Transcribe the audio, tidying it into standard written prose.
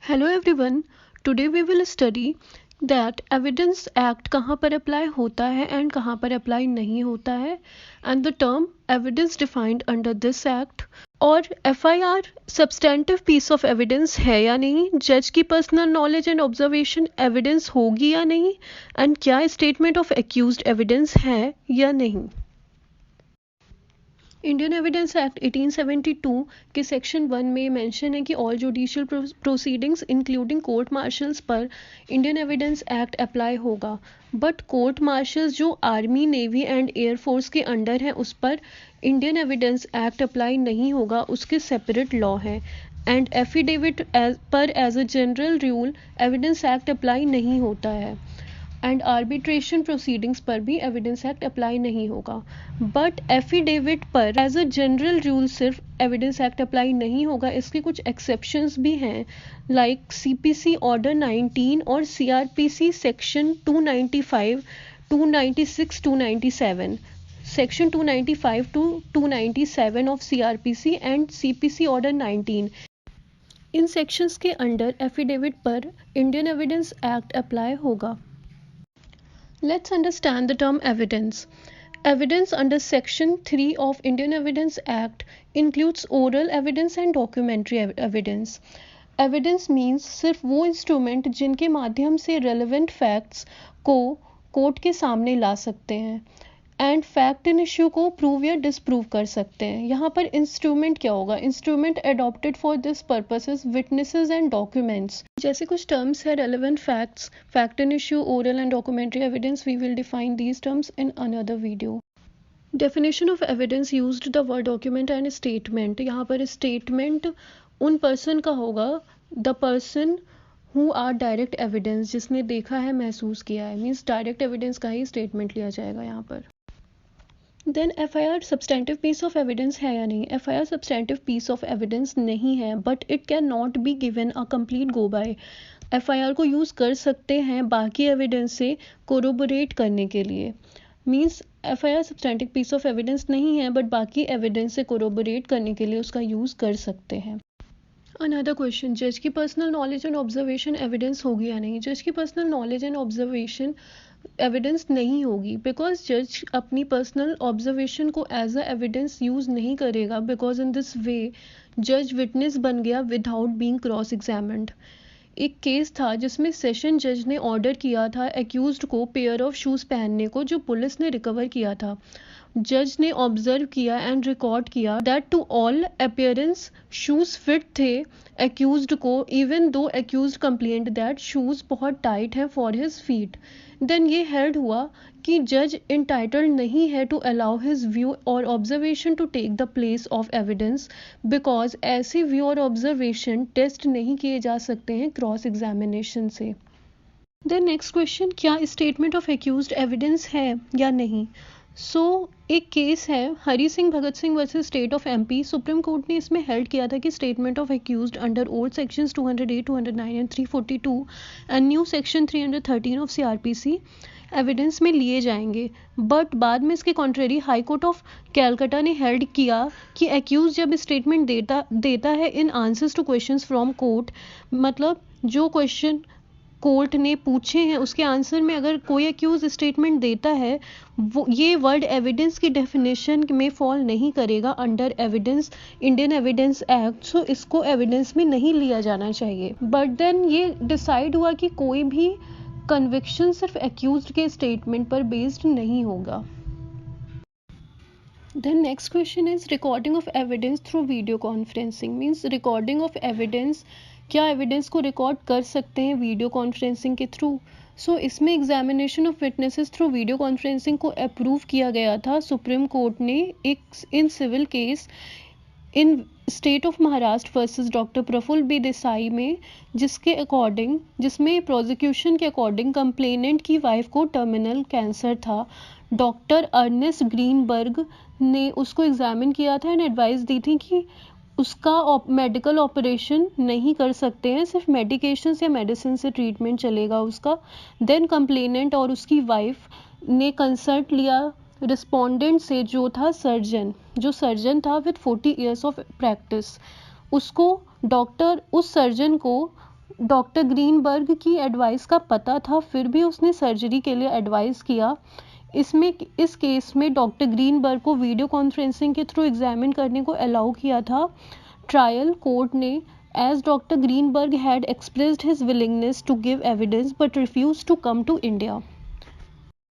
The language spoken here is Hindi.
Hello everyone. Today we will study that Evidence Act कहाँ पर अप्लाई होता है and कहाँ पर अप्लाई नहीं होता है and the term evidence defined under this act और FIR substantive piece of evidence है या नहीं, जज की personal knowledge and observation evidence होगी या नहीं एंड क्या स्टेटमेंट ऑफ एक्यूज्ड एविडेंस है या नहीं। इंडियन एविडेंस एक्ट 1872 के सेक्शन 1 में मेंशन है कि all judicial proceedings including court marshals पर इंडियन एविडेंस एक्ट अप्लाई होगा, बट कोर्ट मार्शल्स जो आर्मी नेवी एंड एयरफोर्स के अंडर है उस पर इंडियन एविडेंस एक्ट अप्लाई नहीं होगा, उसके सेपरेट लॉ है। एंड एफिडेविट पर as a general rule evidence act apply नहीं होता है एंड आर्बिट्रेशन प्रोसीडिंग्स पर भी एविडेंस एक्ट अप्लाई नहीं होगा, बट एफिडेविट पर एज अ जनरल रूल सिर्फ एविडेंस एक्ट अप्लाई नहीं होगा। इसके कुछ एक्सेप्शंस भी हैं लाइक सीपीसी ऑर्डर 19 और CrPC section 295, 296, 297, section 295 to 297 of CrPC and CPC order 19। इन सेक्शंस के अंडर एफिडेविट पर इंडियन एविडेंस एक्ट अप्लाई होगा। Let's understand the term evidence. Evidence under Section 3 of Indian Evidence Act includes oral evidence and documentary evidence. Evidence means सिर्फ वो इंस्ट्रूमेंट जिनके माध्यम से relevant facts को कोर्ट के सामने ला सकते हैं एंड फैक्ट इन इश्यू को प्रूव या डिसप्रूव कर सकते हैं। यहाँ पर इंस्ट्रूमेंट क्या होगा? Instrument adopted for this purposes witnesses and documents. जैसे कुछ टर्म्स है relevant facts, fact in issue, oral and documentary evidence. We will define these terms in another video. Definition of evidence used the word document and statement. यहाँ पर स्टेटमेंट उन पर्सन का होगा, the person who are direct evidence, जिसने देखा है, महसूस किया है, मीन्स डायरेक्ट एविडेंस का ही स्टेटमेंट लिया जाएगा यहाँ पर। Then FIR substantive piece of evidence है या नहीं? FIR substantive piece of evidence नहीं है, but it can not be given a complete go by. FIR को यूज़ कर सकते हैं बाकी एविडेंस से कोरोबोरेट करने के लिए। Means FIR substantive piece of evidence नहीं है, बट बाकी एविडेंस से कोरोबोरेट करने के लिए उसका यूज़ कर सकते हैं। अनदर क्वेश्चन, जज की personal knowledge and observation evidence होगी या नहीं? जज की personal knowledge and observation evidence नहीं होगी बिकॉज जज अपनी पर्सनल ऑब्जर्वेशन को एज अ एविडेंस यूज़ नहीं करेगा, बिकॉज इन दिस वे जज विटनेस बन गया विदाउट बीइंग क्रॉस एग्जामिन्ड। एक केस था जिसमें सेशन जज ने ऑर्डर किया था एक्यूज्ड को पेयर ऑफ शूज़ पहनने को, जो पुलिस ने रिकवर किया था। जज ने ऑब्जर्व किया एंड रिकॉर्ड किया that to all appearance shoes fit थे एक्यूज्ड को, even though accused complaint that shoes बहुत टाइट हैं फॉर हिज फीट। देन ये हेल्ड हुआ कि जज इंटाइटल्ड नहीं है टू अलाउ हिज व्यू और observation to take the place of evidence, because ऐसे व्यू और ऑब्जर्वेशन टेस्ट नहीं किए जा सकते हैं क्रॉस एग्जामिनेशन से। देन नेक्स्ट क्वेश्चन, क्या स्टेटमेंट ऑफ एक्यूज्ड एविडेंस है या नहीं? एक केस है Hari Singh Bhagat Singh versus state of MP। Supreme court ने इसमें हेल्ड किया था कि statement of accused under old sections 208, 209 and 342 and new section 313 of CRPC evidence में लिए जाएंगे, बट बाद में इसके contrary high court of Calcutta ने हेल्ड किया कि एक्यूज जब स्टेटमेंट देता है in answers to questions from court, मतलब जो क्वेश्चन कोर्ट ने पूछे हैं उसके आंसर में अगर कोई एक्यूज स्टेटमेंट देता है, वो ये वर्ड एविडेंस की डेफिनेशन में फॉल नहीं करेगा under evidence Indian evidence act, so इसको एविडेंस में नहीं लिया जाना चाहिए। बट देन ये डिसाइड हुआ कि कोई भी कन्विक्शन सिर्फ एक्यूज्ड के स्टेटमेंट पर बेस्ड नहीं होगा। Then next question is recording of evidence through video conferencing. Means recording of evidence, क्या एविडेंस को रिकॉर्ड कर सकते हैं वीडियो कॉन्फ्रेंसिंग के थ्रू? इसमें examination of witnesses through video conferencing को अप्रूव किया गया था सुप्रीम कोर्ट ने एक in civil case in state of Maharashtra versus doctor Praful B Desai में, जिसमें प्रोसिक्यूशन के अकॉर्डिंग कंप्लेनेंट की वाइफ को टर्मिनल कैंसर था। डॉक्टर अर्नेस्ट ग्रीनबर्ग ने उसको एग्जामिन किया था एंड एडवाइस दी थी कि उसका मेडिकल ऑपरेशन नहीं कर सकते हैं, सिर्फ मेडिकेशंस या मेडिसिन से ट्रीटमेंट चलेगा उसका। देन कंप्लेनेंट और उसकी वाइफ ने कंसल्ट लिया रिस्पोंडेंट से, जो सर्जन था विद 40 years ऑफ प्रैक्टिस। उसको डॉक्टर उस सर्जन को डॉक्टर ग्रीनबर्ग की एडवाइस का पता था, फिर भी उसने सर्जरी के लिए एडवाइस किया। इस केस में डॉक्टर ग्रीनबर्ग को वीडियो कॉन्फ्रेंसिंग के थ्रू एग्जामिन करने को अलाउ किया था। ट्रायल कोर्ट ने, as doctor Greenberg had expressed his willingness to give evidence but refuse to come to India,